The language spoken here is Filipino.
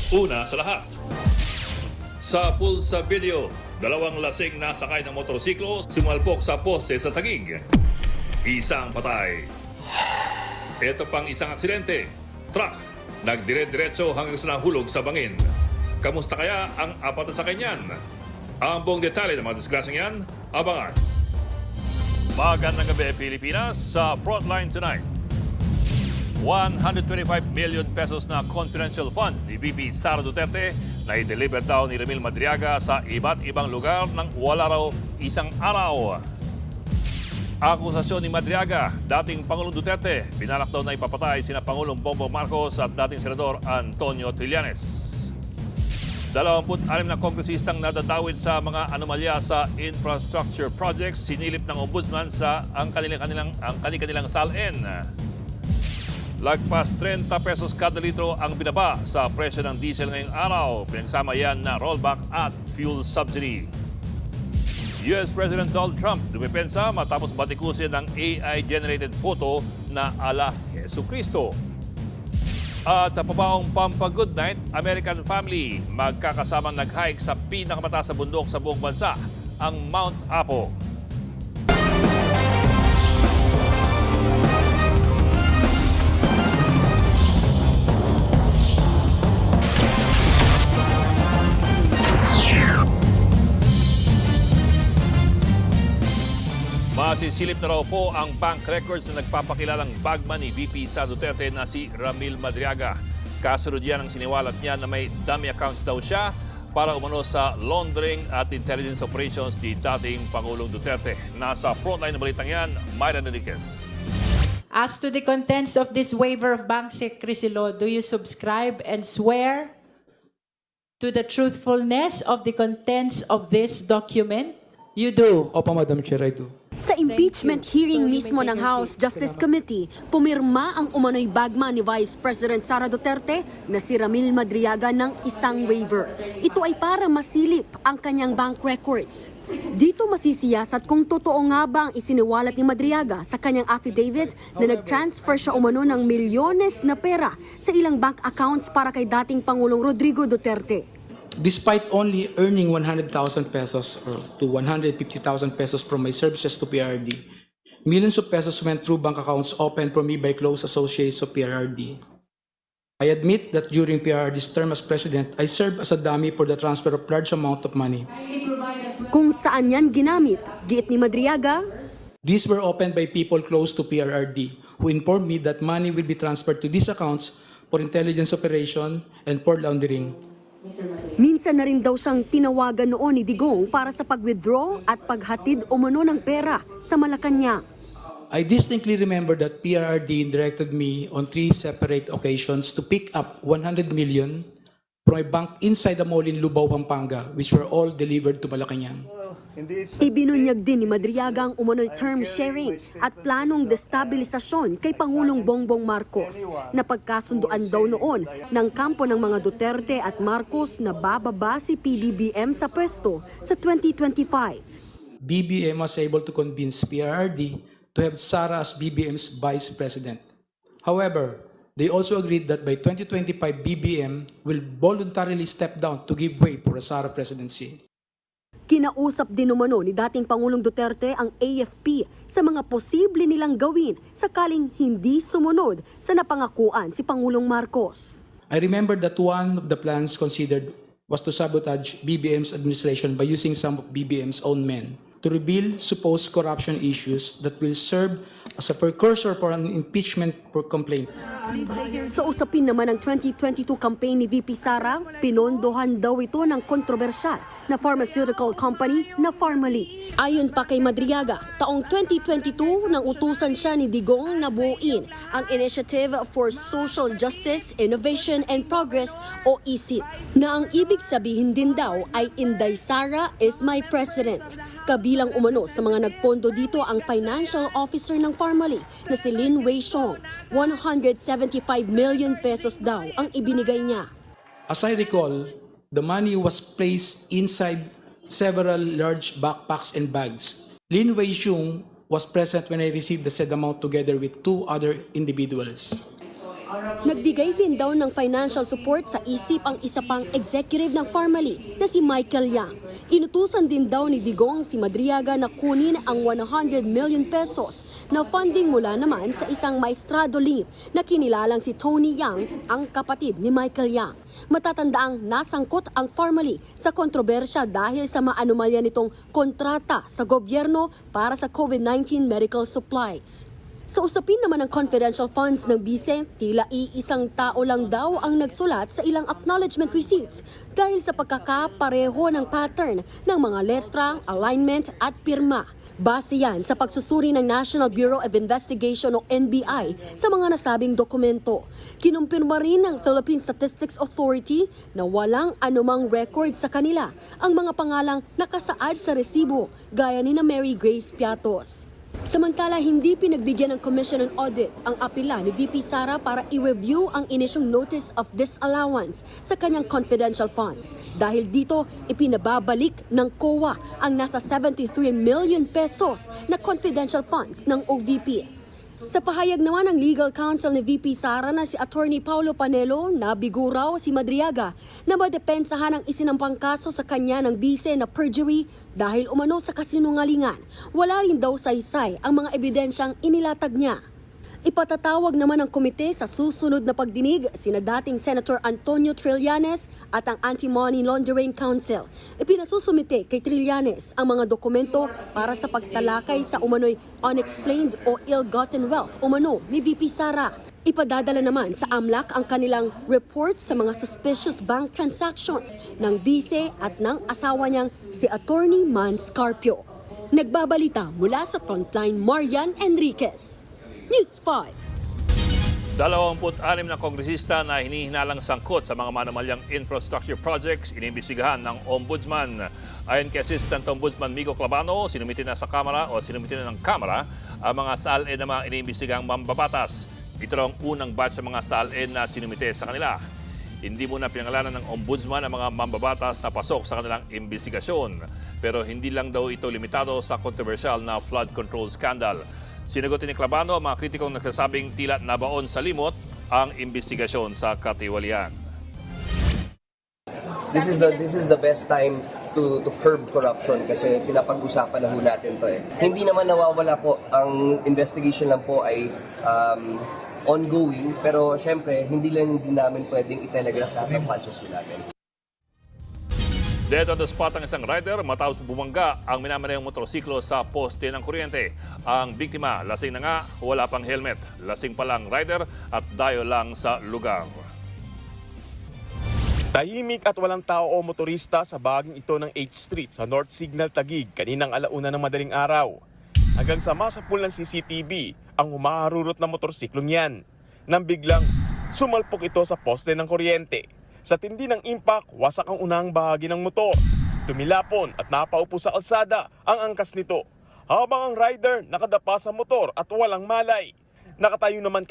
Una sa lahat, sa pulsa video, dalawang lasing na sakay ng motorsiklo sumalpok sa poste sa Taguig. Isang patay. Ito pang isang aksidente. Truck, nagdire-diretso hanggang sa nahulog sa bangin. Kamusta kaya ang apat na sakyan? Ang buong detalye ng mga disgrasyang yan, abangan. Magandang gabi Pilipinas sa Frontline Tonight. 125 million pesos na confidential funds ni VP Sara Duterte na i-deliver daw ni Ramil Madriaga sa iba't ibang lugar nang wala raw isang araw. Akusasyon ni Madriaga, dating Pangulong Duterte, binalak daw na ipapatay sina Pangulong Bongbong Marcos at dating Senador Antonio Trillanes. 26 na kongresistang nadadawit sa mga anomalya sa infrastructure projects, sinilip ng Ombudsman sa ang kanilang salin. Lagpas 30 pesos kada litro ang binaba sa presyo ng diesel ngayong araw. Pinagsama yan na rollback at fuel subsidy. US President Donald Trump dumipensa matapos batikusin ng AI-generated photo na ala Jesucristo. At sa pabaong Pampa-Good Night, American family magkakasamang nag-hike sa pinakamataas sa bundok sa buong bansa, ang Mount Apo. Masisilip na raw po ang bank records na nagpapakilalang bagman ni VP Sara Duterte na si Ramil Madriaga. Kasunod yan ang siniwalat niya na may dummy accounts daw siya para umano sa laundering at intelligence operations ni dating Pangulong Duterte. Nasa frontline ng balitang yan, Myra Enriquez. As to the contents of this waiver of bank secrecy law, do you subscribe and swear to the truthfulness of the contents of this document? You do. Opo, Madam Chair, I do. Sa impeachment Thank you. hearing So, you mismo may ng proceed. House Justice Committee, pumirma ang umano'y bagman ni Vice President Sara Duterte na si Ramil Madriaga ng isang waiver. Ito ay para masilip ang kanyang bank records. Dito masisiyasat kung totoo nga ba ang isiniwalat ni Madriaga sa kanyang affidavit na nag-transfer siya umano ng milyones na pera sa ilang bank accounts para kay dating Pangulong Rodrigo Duterte. Despite only earning 100,000 pesos or to 150,000 pesos from my services to PRD, millions of pesos went through bank accounts opened for me by close associates of PRD. I admit that during PRD's term as president, I served as a dummy for the transfer of large amount of money. Kung saan yan ginamit, giit ni Madriaga, These were opened by people close to PRD who informed me that money will be transferred to these accounts for intelligence operation and for laundering. minsan na rin daw siyang tinawagan noon ni Digong para sa pag-withdraw at paghatid umano ng pera sa Malacanang. I distinctly remember that PRD directed me on 3 separate occasions to pick up 100 million from a bank inside the mall in Lubao, Pampanga, which were all delivered to Malacanang. Ibinunyag din ni Madriaga ang umano'y term sharing at planong destabilisasyon kay Pangulong Bongbong Marcos na pagkasunduan daw noon ng kampo ng mga Duterte at Marcos na bababa si PBBM sa pwesto sa 2025. BBM was able to convince PRD to have Sara as BBM's vice president. However, they also agreed that by 2025, BBM will voluntarily step down to give way for a Sara presidency. Kinausap din umano ni dating Pangulong Duterte ang AFP sa mga posible nilang gawin sakaling hindi sumunod sa napangakuan si Pangulong Marcos. I remember that one of the plans considered was to sabotage BBM's administration by using some of BBM's own men to reveal supposed corruption issues that will serve as a precursor for an impeachment for complaint. Sa usapin naman ng 2022 campaign ni VP Sara, pinondohan daw ito ng kontrobersyal na pharmaceutical company na Pharmally. Ayon pa kay Madriaga, taong 2022 nang utusan siya ni Digong na buuin ang Initiative for Social Justice, Innovation and Progress o ISIP, na ang ibig sabihin din daw ay Inday Sara is my president. Kabilang umano sa mga nagpondo dito ang financial officer ng Pharmally na si Lin Wei Xiong. 175 million pesos daw ang ibinigay niya. As I recall, the money was placed inside several large backpacks and bags. Lin Wei Xiong was present when I received the said amount together with 2 other individuals. Nagbigay din daw ng financial support sa isip ang isa pang executive ng Pharmally na si Michael Yang. Inutusan din daw ni Digong si Madriaga na kunin ang 100 million pesos na funding mula naman sa isang maestrado link na kinilalang si Tony Yang, ang kapatid ni Michael Yang. Matatandaang nasangkot ang Pharmally sa kontrobersya dahil sa maanumalya nitong kontrata sa gobyerno para sa COVID-19 medical supplies. Sa usapin naman ng confidential funds ng BICE, tila iisang tao lang daw ang nagsulat sa ilang acknowledgement receipts dahil sa pagkakapareho ng pattern ng mga letra, alignment at pirma. Base yan sa pagsusuri ng National Bureau of Investigation o NBI sa mga nasabing dokumento. Kinumpirma rin ng Philippine Statistics Authority na walang anumang record sa kanila ang mga pangalang nakasaad sa resibo gaya ni na Mary Grace Piatos. Samantala, hindi pinagbigyan ng Commission on Audit ang apela ni VP Sara para i-review ang inisyong notice of disallowance sa kanyang confidential funds. Dahil dito, ipinababalik ng COA ang nasa 73 million pesos na confidential funds ng OVP. Sa pahayag naman ng legal counsel ni VP Sara na si Attorney Paulo Panelo, nabigo raw si Madriaga na madepensahan ang isinampang kaso sa kanya ng BICE na perjury dahil umano sa kasinungalingan. Wala rin daw saysay ang mga ebidensyang inilatag niya. Ipatatawag naman ng komite sa susunod na pagdinig sina dating Senator Antonio Trillanes at ang Anti-Money Laundering Council. Ipinasusumite kay Trillanes ang mga dokumento para sa pagtalakay sa umano'y unexplained o ill-gotten wealth umano ni VP Sara. Ipadadala naman sa AMLAC ang kanilang report sa mga suspicious bank transactions ng BICE at ng asawa niyang si Attorney Man Scarpio. Nagbabalita mula sa Frontline, Marian Enriquez. News 5. 26 na kongresista na hinihinalang sangkot sa mga manumalyang infrastructure projects inimbestigahan ng Ombudsman. Ayon kay Assistant Ombudsman Migo Clavano, sinumite na sa Kamara o sinumite na ng Kamara ang mga SALN na mga iniimbestigang mambabatas. Ito raw ang unang batch sa mga SALN na sinumite sa kanila. Hindi muna pinangalanan ng Ombudsman ang mga mambabatas na pasok sa kanilang imbestigasyon. Pero hindi lang daw ito limitado sa controversial na flood control scandal. Sinagot ni Clavano ang mga kritikong nagsasabing tila nabaon sa limot ang imbestigasyon sa katiwalian. This is the best time to curb corruption kasi pinapag-usapan na ho natin to eh. Hindi naman nawawala po, ang investigation lang po ay ongoing, pero syempre hindi lang din namin pwedeng i-telegraph lahat ng punches natin. Dead on the spot ang isang rider matapos bumangga ang minamanayang motorsiklo sa poste ng kuryente. Ang biktima, lasing na nga, wala pang helmet. Lasing pa lang rider at dayo lang sa lugar. Tahimik at walang tao o motorista sa bahaging ito ng H Street sa North Signal Taguig kaninang alauna ng madaling araw. Hanggang sa masapul ng CCTV ang humaharurot na motorsiklong yan. Nang biglang sumalpok ito sa poste ng kuryente. Sa tindi ng impact, wasak ang unang bahagi ng motor. Tumilapon at napaupo sa kalsada ang angkas nito. Habang ang rider nakadapa sa motor at walang malay. Nakatayo naman